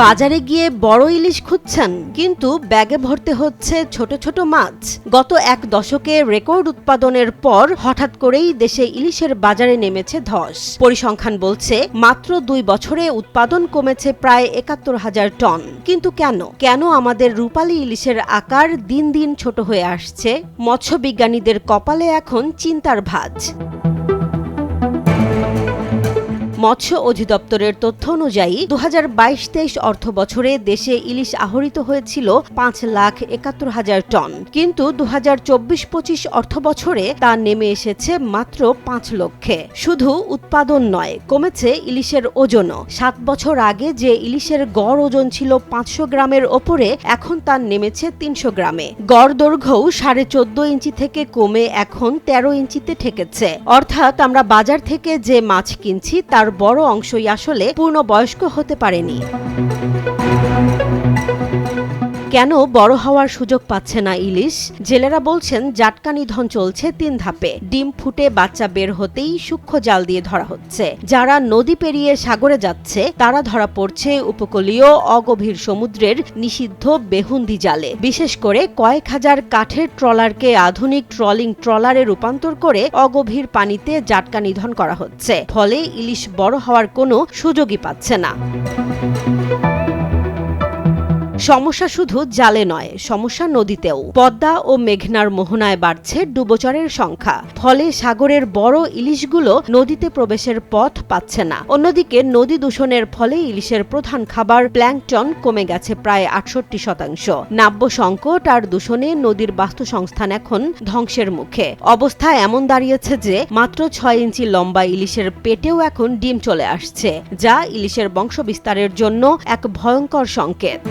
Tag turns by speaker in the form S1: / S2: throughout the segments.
S1: বাজারে গিয়ে বড় ইলিশ খুঁজছেন, কিন্তু ব্যাগে ভরতে হচ্ছে ছোট ছোট মাছ। গত এক দশকে রেকর্ড উৎপাদনের পর হঠাৎ করেই দেশে ইলিশের বাজারে নেমেছে ধস। পরিসংখ্যান বলছে মাত্র 2 বছরে উৎপাদন কমেছে প্রায় ৭১,০০০ টন। কিন্তু কেন আমাদের রূপালী ইলিশের আকার দিন দিন ছোট হয়ে আসছে? মৎস্যবিজ্ঞানীদের কপালে এখন চিন্তার ভাঁজ। মৎস্য অধিদপ্তরের তথ্য অনুযায়ী ২০২২-২৩ অর্থ বছরে দেশে ইলিশ আহরিত হয়েছিল ৫,৭১,০০০ টন, কিন্তু ২০২৪-২৫ অর্থ বছরে তা নেমে এসেছে মাত্র ৫ লক্ষে। শুধু উৎপাদন নয়, কমেছে ইলিশের ওজনও। ৭ বছর আগে যে ইলিশের গড় ওজন ছিল ৫০০ গ্রামের ওপরে, এখন তা নেমেছে ৩০০ গ্রামে। গড় দৈর্ঘ্যও ১৪.৫ ইঞ্চি থেকে কমে এখন ১৩ ইঞ্চিতে ঠেকেছে। অর্থাৎ আমরা বাজার থেকে যে মাছ কিনছি তার বড় অংশই আসলে পূর্ণবয়স্ক হতে পারেনি। কেন বড় হওয়ার সুযোগ পাচ্ছে না ইলিশ? জেলেরা বলছেন জাটকা নিধন চলছে ৩ ধাপে। ডিম ফুটে বাচ্চা বের হতেই সূক্ষ্ম জাল দিয়ে ধরা হচ্ছে। যারা নদী পেরিয়ে সাগরে যাচ্ছে তারা ধরা পড়ছে উপকূলীয় অগভীর সমুদ্রের নিষিদ্ধ বেহুন্দি জালে। বিশেষ করে কয়েক হাজার কাঠের ট্রলারকে আধুনিক ট্রলিং ট্রলারে রূপান্তর করে অগভীর পানিতে জাটকা নিধন করা হচ্ছে। ফলে ইলিশ বড় হওয়ার কোনো সুযোগই পাচ্ছে না। সমস্যা শুধু জালে নয়, সমস্যা নদীতেও। পদ্মা ও মেঘনার মোহনায় বাড়ছে ডুবোচরের সংখ্যা। ফলে সাগরের বড় ইলিশগুলো নদীতে প্রবেশের পথ পাচ্ছে না। অন্যদিকে নদী দূষণের ফলে ইলিশের প্রধান খাবার প্ল্যাঙ্কটন কমে গেছে প্রায় ৬৮%। নাব্য সংকট আর দূষণে নদীর বাস্তুসংস্থান এখন ধ্বংসের মুখে। অবস্থা এমন দাঁড়িয়েছে যে মাত্র ৬ ইঞ্চি লম্বা ইলিশের পেটেও এখন ডিম চলে আসছে, যা ইলিশের বংশবিস্তারের জন্য এক ভয়ঙ্কর সংকেত।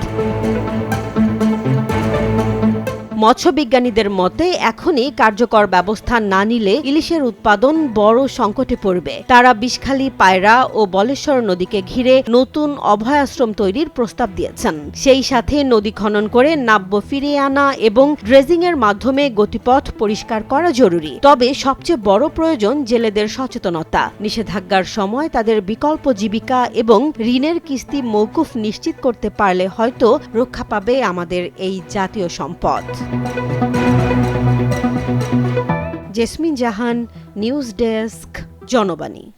S1: মৎস্যবিজ্ঞানীদের মতে এখনই কার্যকর ব্যবস্থা না নিলে ইলিশের উৎপাদন বড় সংকটে পড়বে। তারা বিষখালী, পায়রা ও বলেশ্বর নদীকে ঘিরে নতুন অভয়াশ্রম তৈরির প্রস্তাব দিয়েছেন। সেই সাথে নদী খনন করে নাব্য ফিরিয়ে আনা এবং ড্রেজিংয়ের মাধ্যমে গতিপথ পরিষ্কার করা জরুরি। তবে সবচেয়ে বড় প্রয়োজন জেলেদের সচেতনতা। নিষেধাজ্ঞার সময় তাদের বিকল্প জীবিকা এবং ঋণের কিস্তি মওকুফ নিশ্চিত করতে পারলে হয়তো রক্ষা পাবে আমাদের এই জাতীয় সম্পদ। জেসমিন জাহান, নিউজ ডেস্ক, জনবাণী।